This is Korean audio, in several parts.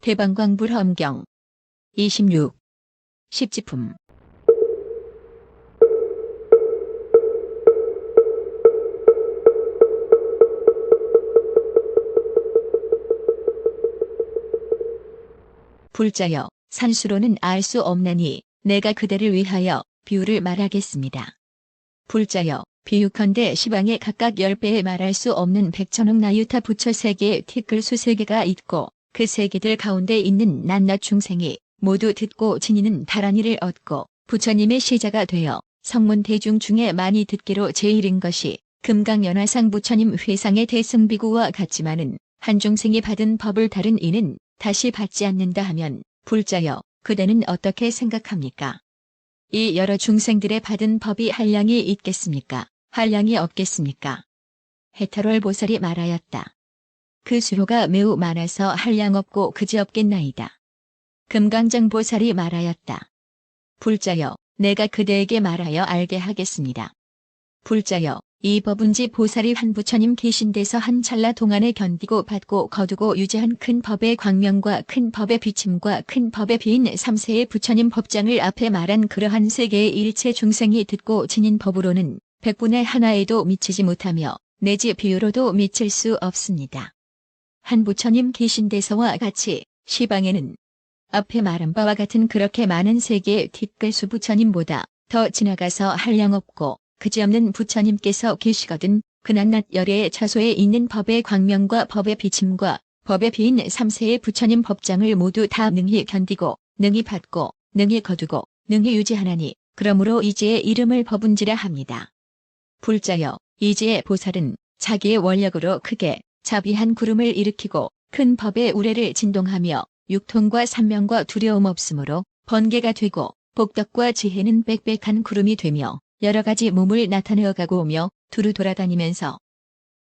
대방광불험경 26. 십지품. 불자여, 산수로는 알 수 없나니 내가 그대를 위하여 비유를 말하겠습니다. 불자여, 비유컨대 시방에 각각 10배에 말할 수 없는 백천억 나유타 부처 3개의 티끌수 3개가 있고 그 3개들 가운데 있는 낱낱 중생이 모두 듣고 지니는 다란이를 얻고 부처님의 시자가 되어 성문 대중 중에 많이 듣기로 제일인 것이 금강연화상 부처님 회상의 대승비구와 같지만은 한 중생이 받은 법을 다른 이는 다시 받지 않는다 하면 불자여, 그대는 어떻게 생각합니까? 이 여러 중생들의 받은 법이 한량이 있겠습니까? 한량이 없겠습니까? 해탈월 보살이 말하였다. 그 수요가 매우 많아서 한량 없고 그지없겠나이다. 금강정 보살이 말하였다. 불자여, 내가 그대에게 말하여 알게 하겠습니다. 불자여, 이 법은지 보살이 한 부처님 계신 데서 한 찰나 동안에 견디고 받고 거두고 유지한 큰 법의 광명과 큰 법의 비침과 큰 법의 비인 3세의 부처님 법장을 앞에 말한 그러한 3개의 일체 중생이 듣고 지닌 법으로는 100분의 하나에도 미치지 못하며 내지 비유로도 미칠 수 없습니다. 한 부처님 계신 데서와 같이 시방에는 앞에 말한 바와 같은 그렇게 많은 3개의 티끌수 부처님보다 더 지나가서 한량 없고 그지없는 부처님께서 계시거든 그 낱낱 열애의 처소에 있는 법의 광명과 법의 비침과 법의 비인 3세의 부처님 법장을 모두 다 능히 견디고 능히 받고 능히 거두고 능히 유지하나니 그러므로 이제의 이름을 법은지라 합니다. 불자여, 이제의 보살은 자기의 원력으로 크게 자비한 구름을 일으키고 큰 법의 우레를 진동하며 육통과 산명과 두려움 없으므로 번개가 되고 복덕과 지혜는 빽빽한 구름이 되며 여러 가지 몸을 나타내어 가고 오며 두루 돌아다니면서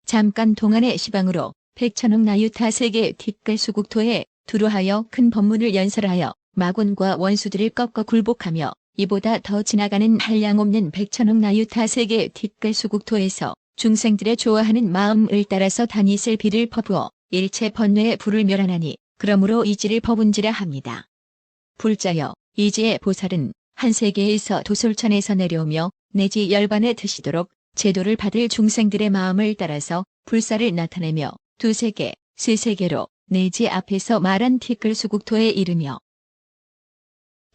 잠깐 동안의 시방으로 백천억 나유타 3개 티끌수국토에 두루하여 큰 법문을 연설하여 마군과 원수들을 꺾어 굴복하며 이보다 더 지나가는 한량 없는 백천억 나유타 3개 티끌수국토에서 중생들의 좋아하는 마음을 따라서 다니슬 비를 퍼부어 일체 번뇌의 불을 멸하나니 그러므로 이지를 법은지라 합니다. 불자여, 이지의 보살은 한 세계에서 도솔천에서 내려오며 내지 열반에 드시도록 제도를 받을 중생들의 마음을 따라서 불사를 나타내며 2, 3개, 3, 3개로 내지 앞에서 말한 티끌수국토에 이르며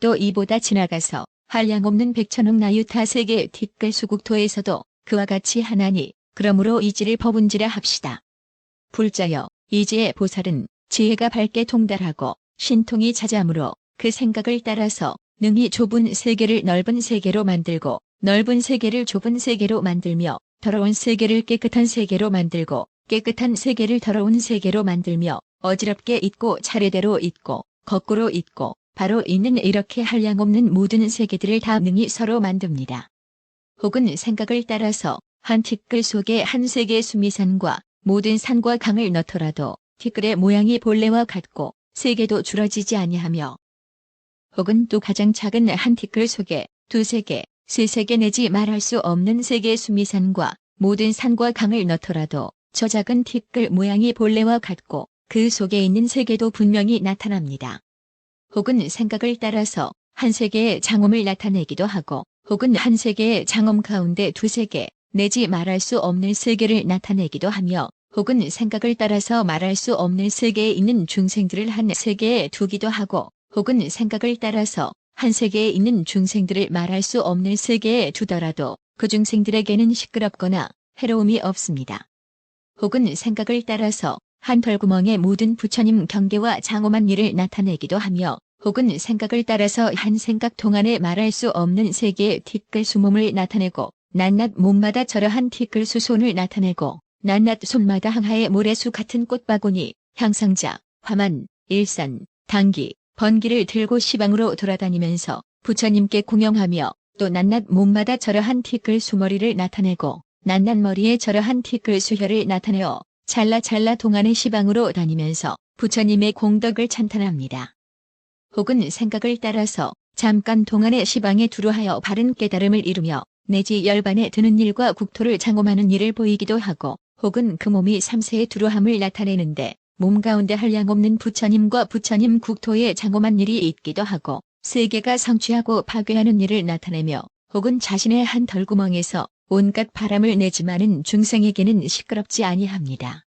또 이보다 지나가서 한량 없는 백천억 나유타 3개 티끌수국토에서도 그와 같이 하나니 그러므로 이지를 법은지라 합시다. 불자여, 이지의 보살은 지혜가 밝게 통달하고 신통이 자자므로 그 생각을 따라서 능히 좁은 세계를 넓은 세계로 만들고 넓은 세계를 좁은 세계로 만들며 더러운 세계를 깨끗한 세계로 만들고 깨끗한 세계를 더러운 세계로 만들며 어지럽게 있고 차례대로 있고 거꾸로 있고 바로 있는 이렇게 한량 없는 모든 세계들을 다 능히 서로 만듭니다. 혹은 생각을 따라서 한 티끌 속에 한 세계의 수미산과 모든 산과 강을 넣더라도 티끌의 모양이 본래와 같고 세계도 줄어지지 아니하며 혹은 또 가장 작은 한 티끌 속에 2, 3개, 3, 3개 내지 말할 수 없는 세계의 수미산과 모든 산과 강을 넣더라도 저 작은 티끌 모양이 본래와 같고 그 속에 있는 세계도 분명히 나타납니다. 혹은 생각을 따라서 한 세계의 장엄을 나타내기도 하고 혹은 한 세계의 장엄 가운데 2, 3개 내지 말할 수 없는 세계를 나타내기도 하며 혹은 생각을 따라서 말할 수 없는 세계에 있는 중생들을 한 세계에 두기도 하고 혹은 생각을 따라서 한 세계에 있는 중생들을 말할 수 없는 세계에 두더라도 그 중생들에게는 시끄럽거나 해로움이 없습니다. 혹은 생각을 따라서 한 털구멍에 모든 부처님 경계와 장엄한 일을 나타내기도 하며 혹은 생각을 따라서 한 생각 동안에 말할 수 없는 세계의 티끌수 몸을 나타내고 낱낱 몸마다 저러한 티끌수 손을 나타내고 낱낱 손마다 항하의 모래수 같은 꽃바구니, 향상자, 화만, 일산, 당기, 번기를 들고 시방으로 돌아다니면서 부처님께 공영하며 또 낱낱 몸마다 저러한 티끌수 머리를 나타내고 낱낱 머리에 저러한 티끌수 혀를 나타내어 찰나찰나 동안의 시방으로 다니면서 부처님의 공덕을 찬탄합니다. 혹은 생각을 따라서 잠깐 동안의 시방에 두루하여 바른 깨달음을 이루며 내지 열반에 드는 일과 국토를 장엄하는 일을 보이기도 하고 혹은 그 몸이 삼세에 두루함을 나타내는데 몸 가운데 한량없는 부처님과 부처님 국토에 장엄한 일이 있기도 하고 세계가 성취하고 파괴하는 일을 나타내며 혹은 자신의 한 덜구멍에서 온갖 바람을 내지만은 중생에게는 시끄럽지 아니합니다.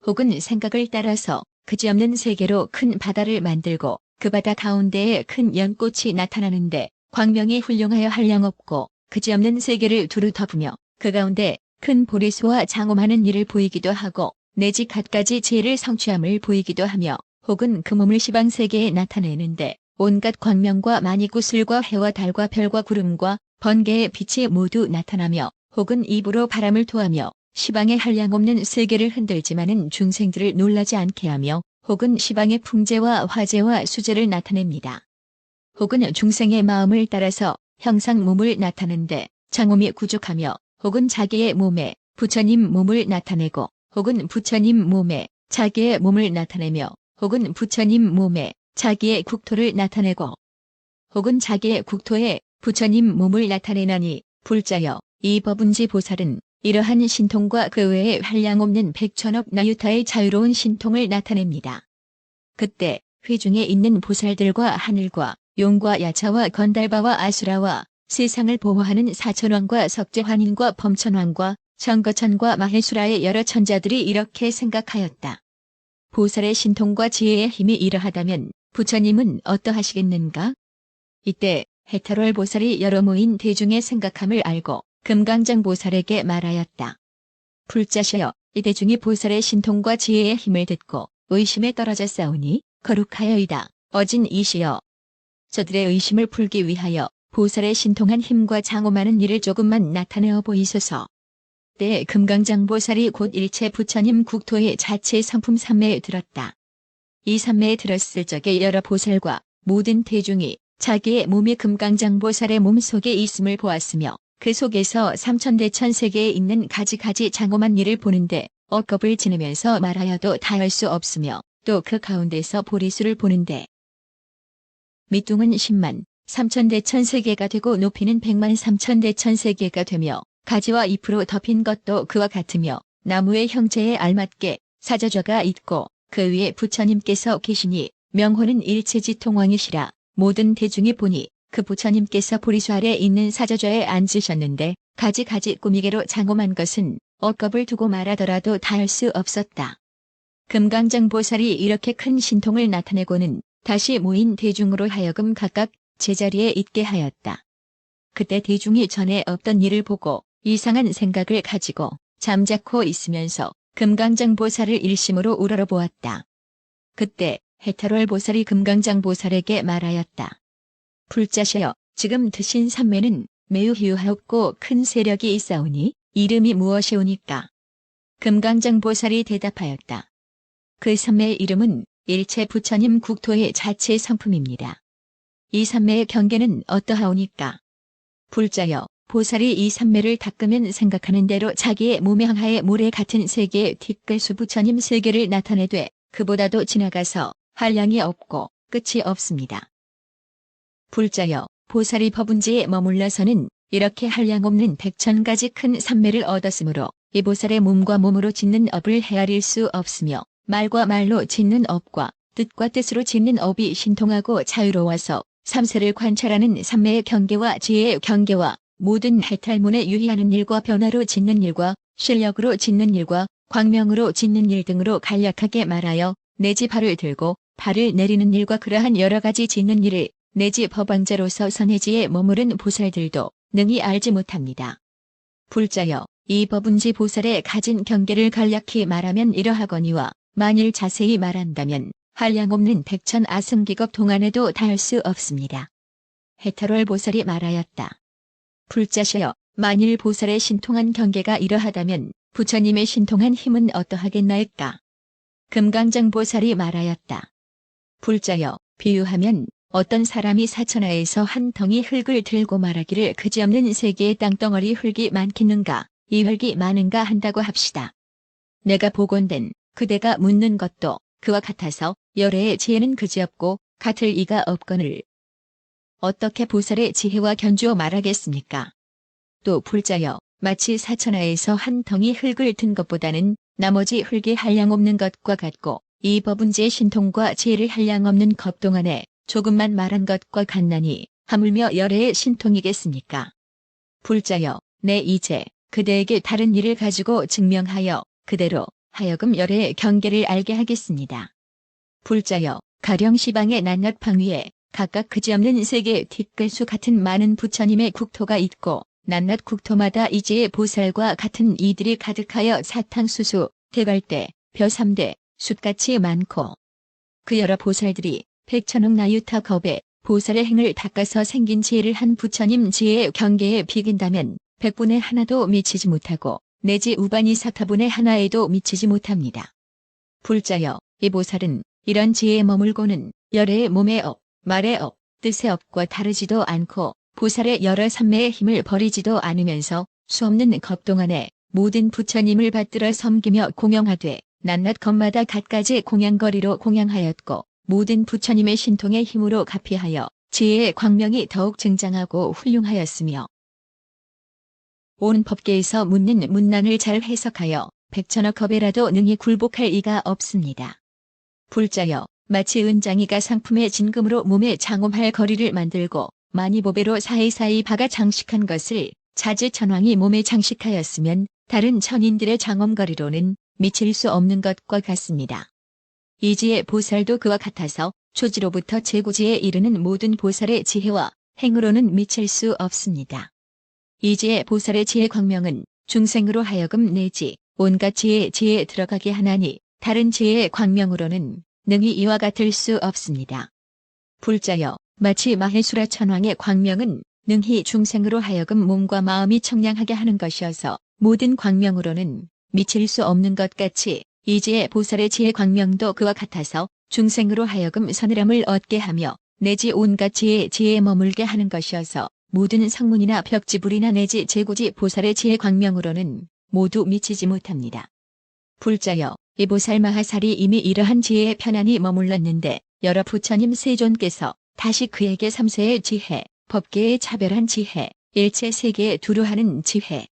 혹은 생각을 따라서 그지없는 세계로 큰 바다를 만들고 그 바다 가운데에 큰 연꽃이 나타나는데 광명이 훌륭하여 한량없고 그지없는 세계를 두루 덮으며 그 가운데 큰 보리수와 장엄하는 일을 보이기도 하고 내지 갖가지 지혜를 성취함을 보이기도 하며 혹은 그 몸을 시방세계에 나타내는데 온갖 광명과 만이구슬과 해와 달과 별과 구름과 번개의 빛이 모두 나타나며 혹은 입으로 바람을 토하며 시방의 한량없는 세계를 흔들지만은 중생들을 놀라지 않게 하며 혹은 시방의 풍재와 화재와 수재를 나타냅니다. 혹은 중생의 마음을 따라서 형상 몸을 나타낸데 장엄이 구족하며 혹은 자기의 몸에 부처님 몸을 나타내고 혹은 부처님 몸에 자기의 몸을 나타내며 혹은 부처님 몸에 자기의 국토를 나타내고 혹은 자기의 국토에 부처님 몸을 나타내나니 불자여 이 법운지 보살은 이러한 신통과 그 외에 한량없는 백천억 나유타의 자유로운 신통을 나타냅니다. 그때 회중에 있는 보살들과 하늘과 용과 야차와 건달바와 아수라와 세상을 보호하는 사천왕과 석재환인과 범천왕과 정거천과 마해수라의 여러 천자들이 이렇게 생각하였다. 보살의 신통과 지혜의 힘이 이러하다면 부처님은 어떠하시겠는가? 이때 해탈월 보살이 여러 모인 대중의 생각함을 알고 금강장 보살에게 말하였다. 불자시여, 이 대중이 보살의 신통과 지혜의 힘을 듣고 의심에 떨어졌사오니 거룩하여이다. 어진 이시여. 저들의 의심을 풀기 위하여 보살의 신통한 힘과 장엄하는 일을 조금만 나타내어 보이소서. 때에 금강장 보살이 곧 일체 부처님 국토의 자체 성품 삼매에 들었다. 이 삼매에 들었을 적에 여러 보살과 모든 대중이 자기의 몸이 금강장 보살의 몸 속에 있음을 보았으며 그 속에서 삼천대천 세계에 있는 가지가지 장엄한 일을 보는데 억겁을 지내면서 말하여도 다할 수 없으며 또 그 가운데서 보리수를 보는데 밑둥은 10만 삼천대천 세계가 되고 높이는 100만 삼천대천 세계가 되며 가지와 잎으로 덮인 것도 그와 같으며 나무의 형체에 알맞게 사저좌가 있고 그 위에 부처님께서 계시니 명호는 일체지통왕이시라. 모든 대중이 보니 그 부처님께서 보리수 아래 있는 사저좌에 앉으셨는데 가지가지 꾸미개로 장엄한 것은 억겁을 두고 말하더라도 다할 수 없었다. 금강장 보살이 이렇게 큰 신통을 나타내고는 다시 모인 대중으로 하여금 각각 제자리에 있게 하였다. 그때 대중이 전에 없던 일을 보고 이상한 생각을 가지고 잠자코 있으면서 금강장 보살을 일심으로 우러러보았다. 그때 해탈월 보살이 금강장 보살에게 말하였다. 불자시여, 지금 드신 삼매는 매우 희유하옵고 큰 세력이 있사오니 이름이 무엇이오니까? 금강장 보살이 대답하였다. 그 삼매의 이름은 일체 부처님 국토의 자체 성품입니다. 이 삼매의 경계는 어떠하오니까? 불자여, 보살이 이 삼매를 닦으면 생각하는 대로 자기의 몸의 항하의 모래 같은 세계의 뒷글수 부처님 세계를 나타내되 그보다도 지나가서 한량이 없고 끝이 없습니다. 불자여, 보살이 법운지에 머물러서는 이렇게 한량없는 100,000가지 큰 삼매를 얻었으므로 이 보살의 몸과 몸으로 짓는 업을 헤아릴 수 없으며 말과 말로 짓는 업과 뜻과 뜻으로 짓는 업이 신통하고 자유로워서 삼세를 관찰하는 삼매의 경계와 지혜의 경계와 모든 해탈문에 유의하는 일과 변화로 짓는 일과 실력으로 짓는 일과 광명으로 짓는 일 등으로 간략하게 말하여 내지 발을 들고 발을 내리는 일과 그러한 여러 가지 짓는 일을 내지 법왕자로서 선해지에 머무른 보살들도 능히 알지 못합니다. 불자여, 이 법운지 보살의 가진 경계를 간략히 말하면 이러하거니와 만일 자세히 말한다면 한량없는 100,000 아승기급 동안에도 다할 수 없습니다. 해탈월 보살이 말하였다. 불자시여, 만일 보살의 신통한 경계가 이러하다면 부처님의 신통한 힘은 어떠하겠나이까? 금강장 보살이 말하였다. 불자여, 비유하면 어떤 사람이 사천하에서 한 덩이 흙을 들고 말하기를 그지없는 세계에 땅덩어리 흙이 많겠는가, 이 흙이 많은가 한다고 합시다. 내가 보건된 그대가 묻는 것도 그와 같아서 열애의 지혜는 그지없고 같을 이가 없거늘 어떻게 보살의 지혜와 견주어 말하겠습니까? 또 불자여 마치 사천하에서 한 덩이 흙을 든 것보다는 나머지 흙이 한량없는 것과 같고 이 법은 제 신통과 지혜를 한량없는 것 동안에 조금만 말한 것과 같나니 하물며 열애의 신통이겠습니까? 불자여 내 이제 그대에게 다른 일을 가지고 증명하여 그대로 하여금 열애의 경계를 알게 하겠습니다. 불자여 가령 시방의 낱낱 방위에 각각 그지없는 세계 뒷글수 같은 많은 부처님의 국토가 있고 낱낱 국토마다 이제의 보살과 같은 이들이 가득하여 사탕수수, 대갈대, 벼삼대, 숫같이 많고 그 여러 보살들이 백천억 나유타 겁에 보살의 행을 닦아서 생긴 지혜를 한 부처님 지혜의 경계에 비긴다면 백분의 하나도 미치지 못하고 내지 우반이 사타분의 하나에도 미치지 못합니다. 불자여 이 보살은 이런 지혜에 머물고는 열애의 몸의 업, 말의 업, 뜻의 업과 다르지도 않고 보살의 여러 삼매의 힘을 버리지도 않으면서 수없는 겁 동안에 모든 부처님을 받들어 섬기며 공양하되 낱낱 겁마다 갖가지 공양거리로 공양하였고 모든 부처님의 신통의 힘으로 가피하여 지혜의 광명이 더욱 증장하고 훌륭하였으며 온 법계에서 묻는 문난을 잘 해석하여 백천억 겁에라도 능히 굴복할 이가 없습니다. 불자여 마치 은장이가 상품의 진금으로 몸에 장엄할 거리를 만들고 만이보배로 사이사이 박아 장식한 것을 자지천왕이 몸에 장식하였으면 다른 천인들의 장엄거리로는 미칠 수 없는 것과 같습니다. 이지의 보살도 그와 같아서 초지로부터 제고지에 이르는 모든 보살의 지혜와 행으로는 미칠 수 없습니다. 이지의 보살의 지혜 광명은 중생으로 하여금 내지 온갖 지혜에 들어가게 하나니 다른 지혜의 광명으로는 능히 이와 같을 수 없습니다. 불자여 마치 마해수라 천왕의 광명은 능히 중생으로 하여금 몸과 마음이 청량하게 하는 것이어서 모든 광명으로는 미칠 수 없는 것 같이 이지의 보살의 지혜 광명도 그와 같아서 중생으로 하여금 서늘함을 얻게 하며 내지 온갖 지혜에 머물게 하는 것이어서 모든 성문이나 벽지불이나 내지 제고지 보살의 지혜 광명으로는 모두 미치지 못합니다. 불자여 이 보살 마하살이 이미 이러한 지혜에 편안히 머물렀는데 여러 부처님 세존께서 다시 그에게 삼세의 지혜, 법계의 차별한 지혜, 일체 세계에 두루하는 지혜,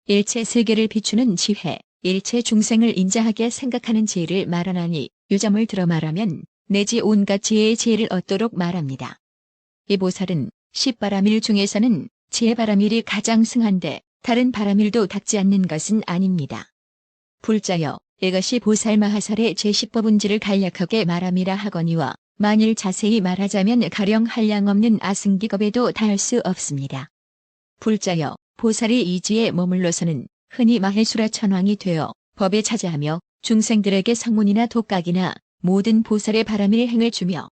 일체 세계를 비추는 지혜, 일체 중생을 인자하게 생각하는 지혜를 말하나니 유점을 들어 말하면 내지 온갖 지혜의 지혜를 얻도록 말합니다. 이 보살은 십바라밀 중에서는 지혜바라밀이 가장 승한데 다른 바라밀도 닿지 않는 것은 아닙니다. 불자여 이것이 보살 마하살의 제10법은지를 간략하게 말함이라 하거니와 만일 자세히 말하자면 가령 한량없는 아승기겁에도 닿을 수 없습니다. 불자여 보살이 이지에 머물러서는 흔히 마해수라 천왕이 되어 법에 차지하며 중생들에게 성문이나 독각이나 모든 보살의 바라밀 행을 주며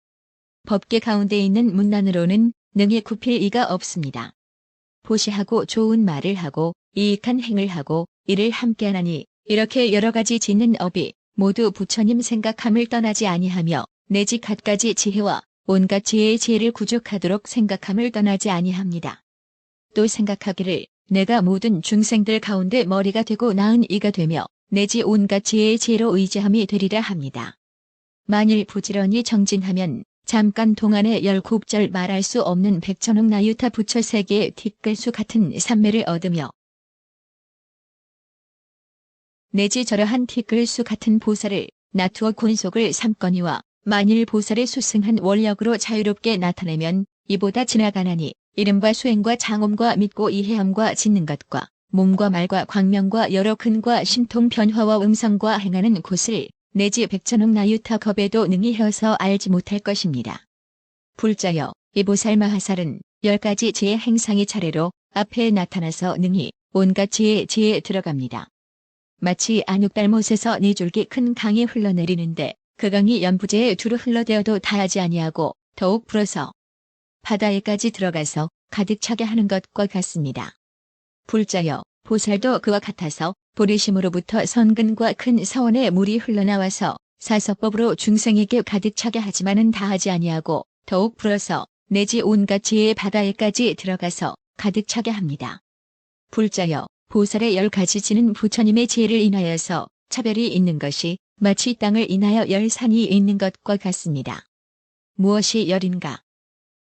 법계 가운데 있는 문난으로는 능히 굽힐 이가 없습니다. 보시하고 좋은 말을 하고 이익한 행을 하고 이를 함께하나니 이렇게 여러 가지 짓는 업이 모두 부처님 생각함을 떠나지 아니하며 내지 갖가지 지혜와 온갖 지혜의 지혜를 구족하도록 생각함을 떠나지 아니합니다. 또 생각하기를 내가 모든 중생들 가운데 머리가 되고 나은 이가 되며 내지 온갖 지혜의 지혜로 의지함이 되리라 합니다. 만일 부지런히 정진하면 잠깐 동안에 19절 말할 수 없는 백천억 나유타 부처 세계의 뒷글수 같은 삼매를 얻으며 내지 저러한 뒷글수 같은 보살을 나투어 곤속을 삼거니와 만일 보살의 수승한 원력으로 자유롭게 나타내면 이보다 지나가나니 이른바 수행과 장엄과 믿고 이해함과 짓는 것과 몸과 말과 광명과 여러 근과 신통 변화와 음성과 행하는 곳을 내지 백천억 나유타 겁에도 능히 헤어서 알지 못할 것입니다. 불자여 이 보살 마하살은 10가지 지혜 행상이 차례로 앞에 나타나서 능히 온갖 지혜에 들어갑니다. 마치 안육달못에서 4줄기 큰 강이 흘러내리는데 그 강이 연부제에 두루 흘러대어도 다하지 아니하고 더욱 불어서 바다에까지 들어가서 가득 차게 하는 것과 같습니다. 불자여 보살도 그와 같아서 보리심으로부터 선근과 큰 사원에 물이 흘러나와서 사서법으로 중생에게 가득 차게 하지만은 다하지 아니하고 더욱 불어서 내지 온갖 지혜의 바다에까지 들어가서 가득 차게 합니다. 불자여 보살의 10가지 지는 부처님의 지혜를 인하여서 차별이 있는 것이 마치 땅을 인하여 10산이 있는 것과 같습니다. 무엇이 열인가.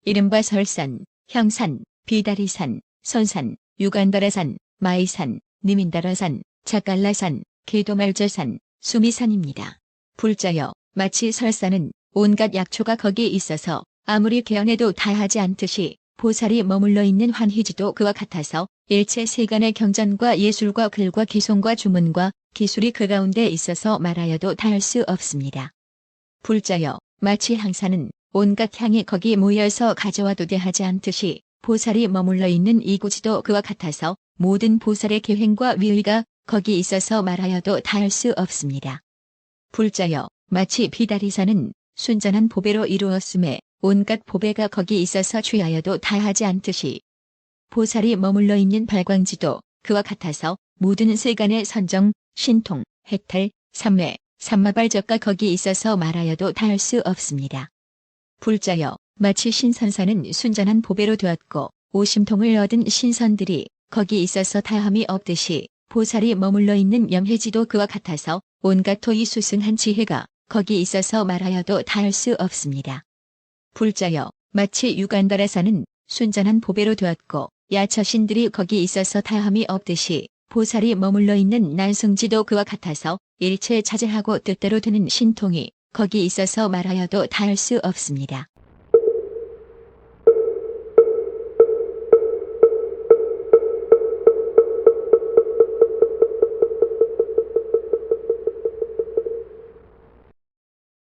이른바 설산, 형산, 비다리산, 선산, 유간다라산, 마이산, 니민다라산, 자깔라산, 계도말저산, 수미산입니다. 불자여, 마치 설산은 온갖 약초가 거기 있어서 아무리 개헌해도 다하지 않듯이 보살이 머물러 있는 환희지도 그와 같아서 일체 세간의 경전과 예술과 글과 기송과 주문과 기술이 그 가운데 있어서 말하여도 다할 수 없습니다. 불자여, 마치 향산은 온갖 향이 거기 모여서 가져와도 대하지 않듯이 보살이 머물러 있는 이구지도 그와 같아서 모든 보살의 계행과 위의가 거기 있어서 말하여도 다할 수 없습니다. 불자여, 마치 비다리산은 순전한 보배로 이루었음에 온갖 보배가 거기 있어서 취하여도 다하지 않듯이 보살이 머물러 있는 발광지도 그와 같아서 모든 세간의 선정, 신통, 해탈, 삼매, 삼마발적과 거기 있어서 말하여도 다할 수 없습니다. 불자여, 마치 신선사는 순전한 보배로 되었고 오심통을 얻은 신선들이 거기 있어서 다함이 없듯이 보살이 머물러 있는 명해지도 그와 같아서 온갖 토이 수승한 지혜가 거기 있어서 말하여도 다할 수 없습니다. 불자여, 마치 유간다라산은 순전한 보배로 되었고 야처신들이 거기 있어서 다함이 없듯이 보살이 머물러 있는 난승지도 그와 같아서 일체 자제하고 뜻대로 되는 신통이 거기 있어서 말하여도 다할 수 없습니다.